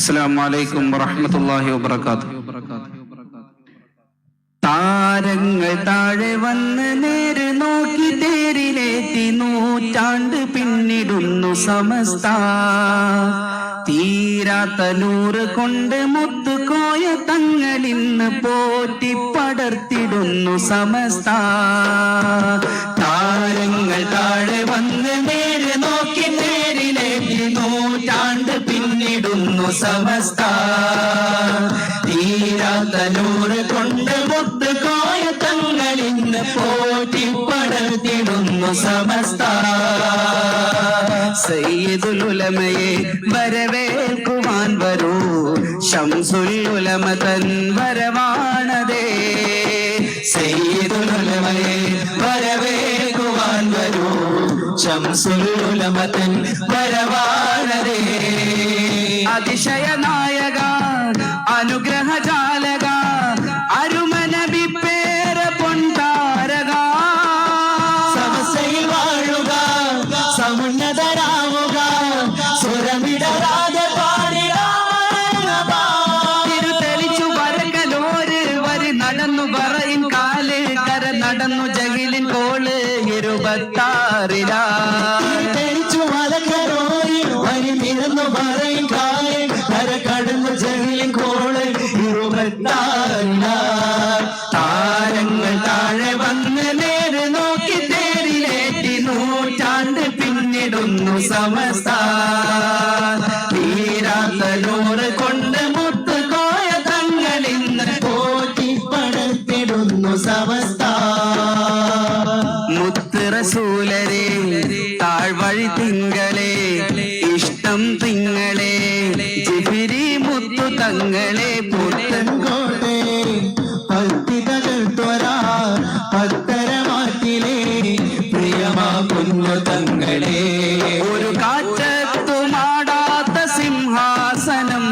അസ്സലാമു അലൈക്കും വറഹ്മത്തുള്ളാഹി വബറകാതുഹു. താരങ്ങൾ താഴെ വന്ന് നേര് നോക്കി തേരിലേറ്റി നൂറ്റാണ്ട് പിന്നിടുന്നു സമസ്ത. തീരാത്ത നൂറ് കൊണ്ട് മുത്തുകോയ തങ്ങളിന്ന് പോറ്റി പടർത്തിടുന്നു സമസ്ത. താരങ്ങൾ താഴെ വന്ന് നേര് നോക്കി തേരിലേറ്റി നൂറ്റാണ്ട് പിന്നിടുന്നു സമസ്ത. തീരാത്ത നൂറ് കൊണ്ട് മുത്തുകോയ തങ്ങളിന്ന് പോറ്റി പടർത്തിടുന്നു സമസ്ത. സയ്യിദുൽ ഉലമയെ വരവേൽക്കുവാൻ വരൂ, ശംസുൽ ഉലമ തൻ വരവാണതേ. സയ്യിദുൽ ഉലമയെ വരവേൽക്കുവാൻ വരൂ, ശംസുൽ ഉലമ തൻ വരവാണതേ. അതിശയ നായക അനുഗ്രഹ ജാലക അരുമനബി പേര പൊൻതാരക. സമസ്തയിൽ വാഴുക, സമുന്നതരാവുക, സ്വരമിടരാതെ തിരുതെളിച്ചു വരകലോര് വരി നടന്നു പറയും കാല് കര നടന്നു ജഗിലിൻ കോള് 26 തെളിച്ചു വരകലോര് വരി നിരന്നു പറയും കാല് കര കടന്നു ജഗിലിൻ കോള് 26. താരങ്ങൾ താഴെ വന്ന് നേര് നോക്കി തേരിലേറ്റി നൂറ്റാണ്ട് പിന്നിടുന്നു സമസ്ത. തീരാത്ത നൂറ് കൊണ്ട് മുത്തുകോയ തങ്ങളിന്ന് പോറ്റി പടർത്തിടുന്നു സമസ്ത. മുത്ത് റസൂലരെ താഴ്വഴി തിങ്കളെ ഇഷ്ടം തിങ്ങളെ ജിഫിരി മുത്തു തങ്ങളെ പുത്തൻകോട്ടെ ഭക്തികൾ ത്വരാ പത്തരമാറ്റിലെ പ്രിയമാ കുഞ്ഞു തങ്ങളെ. ഒരു കാറ്റത്തുമാടാത്ത സിംഹാസനം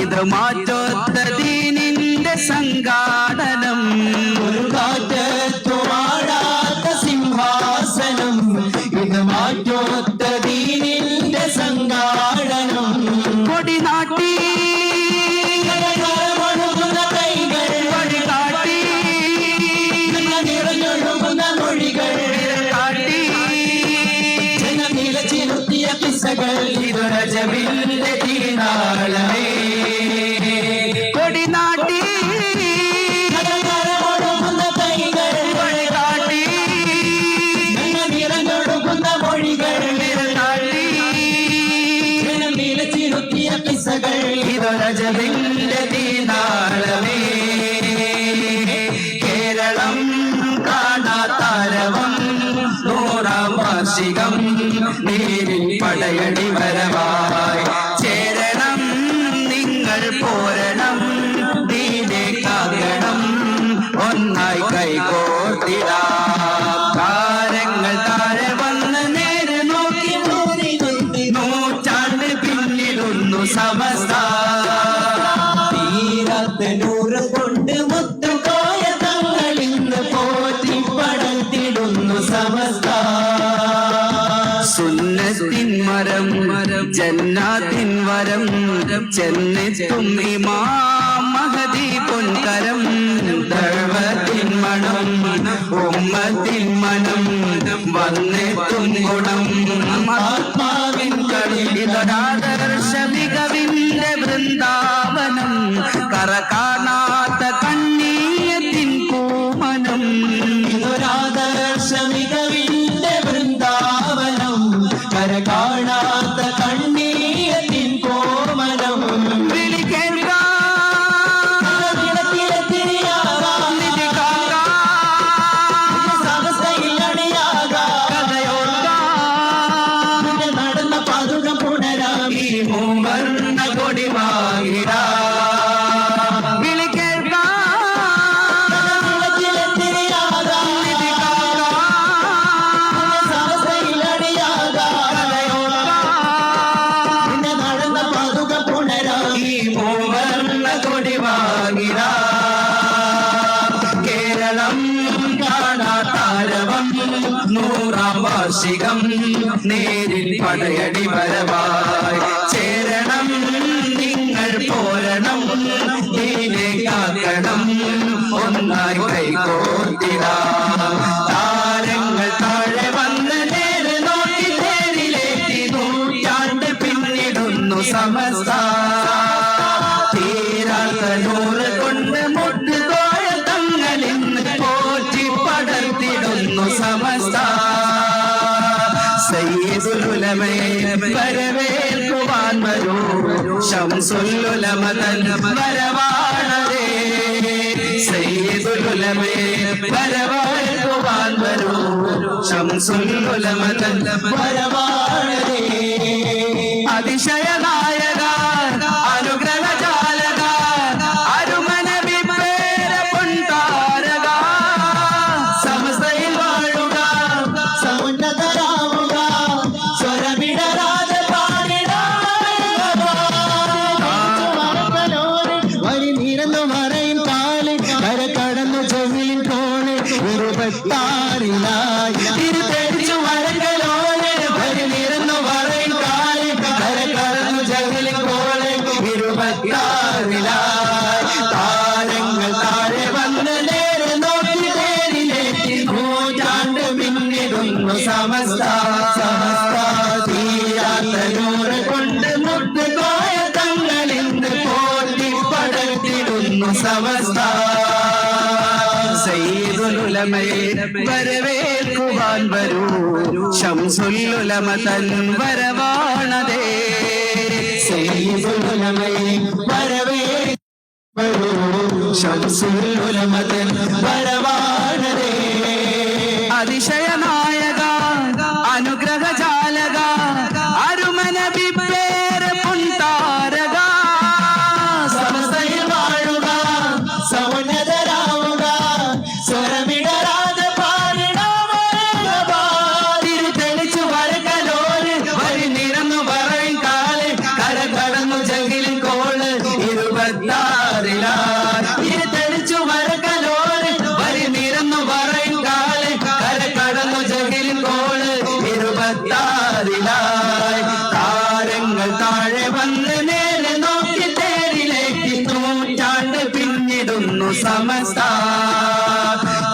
ഇത് മാറ്റൊത്ത ദീനിന്റെ സംഘാടനം. ഒരു കാറ്റത്തുമാടാത്ത സിംഹാസനം ഇത് മാറ്റൊത്ത ദീനിന്റെ സംഘാടനം. കൊടിനാട്ടി ഇതൊരജവിന്റെ തീനാളമേ. കൊടിനാട്ടി വഴികാട്ടി നിറഞ്ഞൊടുക്കുന്ന മൊഴികൾ നിലച്ചിരുത്തിയ കിസ്സകൾ ഇതൊരജവിന്റെ തീനാളമേ. കേരളം കാണാത്താരവം 100ാം വാർഷികം നേരിൽ പടയടി വരവായി ചേരണം നിങ്ങൾ പോരണം ദീനെ കാക്കണം ഒന്നായി കൈകോർത്തിടാം. താരങ്ങൾ താഴെ വന്ന് നേരെ നോക്കി നൂറ്റാണ്ട് പിന്നിടുന്നു സമസ്ത. തീരാത്ത നൂറ് കൊണ്ട് മുത്തുകോയ തങ്ങളിന്ന് പോറ്റി പടർത്തിടുന്നു സമസ്ത. സുന്നത്തിൻ മരം ജന്നാത്തിൻ വരം ചെന്നെത്തും ഇമാം മഹദി പൊൻകരം. ദഅവത്തിൻ മണം ഉമ്മത്തിൻ മനം വന്നെത്തും ഗുണം. ആത്മാവിൻ കളിലിതൊരാദർശ മികവിന്റെ വൃന്ദാവനം കര കാണാത്ത കണ്ണീയത്തിൻ പൂമനം. ഇതൊരാദർശ മികവിന്റെ വൃന്ദാവനം കര കാണാത്ത കണ്ണീയത്തിൻ കോമനം. വിളി കേൾക്ക നടന്ന പാതുകം പുണരാം ഈ മൂവർണ്ണ കൊടി വാങ്ങിടാ. വിളി കേൾക്ക കേരളം കാണാത്താരവം 100ാം വാർഷികം നേരിൽ പടയടി വരവായി ചേരണം നിങ്ങൾ പോരണം ദീനെ കാക്കണം ഒന്നായി കൈകോർത്തിടാം താരങ്ങൾ താഴെ വന്ന് നേരെ നോക്കി നേരിലേറ്റി നൂറ്റാണ്ട് പിന്നിടുന്നു സമസ്ത തീരാത്ത നൂറ് കൊണ്ട് മുട്ടുകോയ തങ്ങളിന്ന് പോറ്റി പടർത്തിടുന്നു സമസ്ത സയ്യിദുൽ ഉലമയെ വരവേൽക്കുവാൻ വരൂ ശംസുൽ ഉലമ തൻ വരവാണതേ സയ്യിദുൽ ഉലമയെ വരവേൽക്കുവാൻ വരൂ ശംസുൽ ഉലമ തൻ വരവാണതേ അതിശയ നായക അനുഗ്രഹ ജാലക അരുമനബി പേര പൊൻതാരക സമസ്തയിൽ വാഴുക സമുന്നതരാവുക സ്വരമിടരാതെ വരി നിരന്നു മറയും കാല് കര കടന്നു ചെവിലിൻ കോണ് ഇരുപത്താറിലായി തിരിച്ചു വരകളോടെ വരി നിരന്നു പറയും കാല് കര കടന്നു ജഗലിൽ കോളെ ഇരുപത്താറിലായി താരങ്ങൾ താഴെ വന്ന് നേരെ നോക്കി നേരിലേറ്റി നൂറ്റാണ്ട് പിന്നിടുന്നു സമസ്ത തീരാത്ത നൂറ് കൊണ്ട് മുട്ടുകോയ തങ്ങളിന്ന് പോറ്റി പടർത്തിടുന്നു സമസ്ത സയ്യിദുൽ ഉലമയെ വരവേൽക്കുവാൻ വരൂ ശംസുൽ ഉലമ തൻ വരവാണതേ സയ്യിദുൽ ഉലമയെ വരവേൽക്കൂ ശംസുൽ ഉലമ തൻ വരവാണതേ അതിശയ നായക അനുഗ്രഹ ജാലക അരുമനബി പേര പൊൻതാരക സമസ്തയിൽ വാഴുക സമുന്നതരാവുക സ്വരമിടരാതെ തിരിച്ചു വരകലോര് വരി നിരന്നു പറയും കാല് കര കടന്നു ജഗിലിൻ കോള് ഇരുപത്താറിലായി തെളിച്ചു വരകലോര് വരി നിരന്നു പറയും കാല് കര കടന്നു ജഗിലിൻ കോള് ഇരുപത്താറിലായി താരങ്ങൾ താഴെ വന്ന് നേരെ നോക്കി തേരിലേക്ക് നൂറ്റാണ്ട് പിന്നിടുന്നു സമസ്ത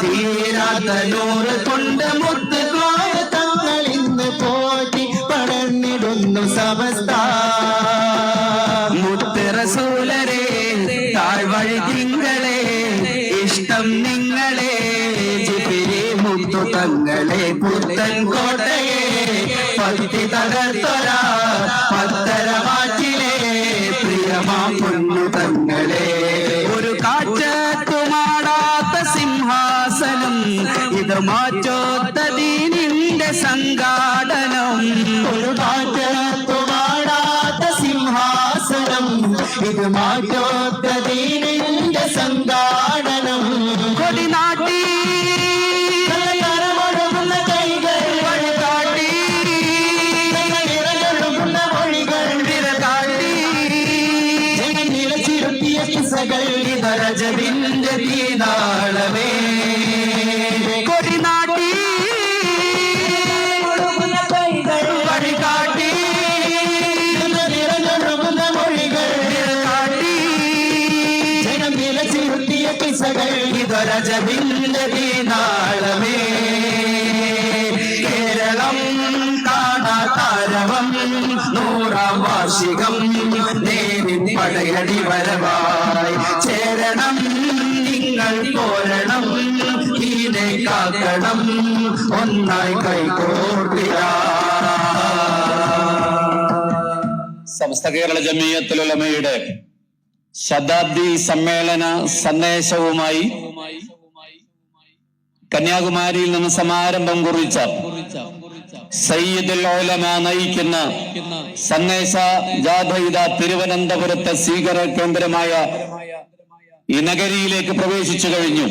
തീരാത്ത നൂറ് കൊണ്ട് മുട്ടുകോയ തങ്ങളിന്ന് പോറ്റി പടർന്നിടുന്നു സമസ്ത മുത്ത് റസൂലരെ താഴ്വഴി തിങ്കളെ ഇഷ്ടം നിങ്ങളെ ജിബിരി മുത്തു തങ്ങളെ പുത്തൻ കോട്ടയെ പത്തി തകർത്തൊര പത്തര മാറ്റിലെ പ്രിയമാ പൊന്നു തങ്ങളെ ഒരു കാറ്റത്തുമാടാത്ത സിംഹാസനം ഇത് മാറ്റോത്ത ദീനിന്റെ സംഘാടനം ഒരു കാറ്റത്തുമാടാത്ത സിംഹാസനം ഇത് മാറ്റോത്ത ദീനിന്റെ സംഘാടനം കൊടിനാട്ടി കരമൊഴുകുന്ന കൈകൾ വഴികാട്ടി നിറഞ്ഞൊഴുകുന്ന മൊഴികൾ വിരകാട്ടി നിലച്ചിരുത്തിയ കിസകൾ ഇതരജവിന്റെ തീനാളമേ കൊടിനാട്ടി ഒഴുകുന്ന കൈകൾ വഴികാട്ടി നിറഞ്ഞൊഴുകുന്ന മൊഴികൾ വിരകാട്ടി ജനം നിലച്ചിരുത്തിയ കിസകൾ ഇതരജവിന്റെ തീനാളമേ കേരളം കാണാതാരവം 100-ാം വാർഷികം നേരിൻ പടയടി വരവായി ചേരണം നിങ്ങൾ പോരണം ദീനെ കാക്കണം ഒന്നായി കൈകോർത്തിടാം സമസ്ത കേരള ജമിയത്തുൽ ഉലമയുടെ ശതാബ്ദി സമ്മേളന സന്ദേശവുമായി കന്യാകുമാരിയിൽ നിന്ന് സമാരംഭം കുറിച്ച സയ്യിദുൽ ഉലമ നയിക്കുന്ന സന്ദേശ ജാഥ തിരുവനന്തപുരത്തെ സ്വീകരണ കേന്ദ്രമായ ഈ നഗരിയിലേക്ക് പ്രവേശിച്ചു കഴിഞ്ഞു.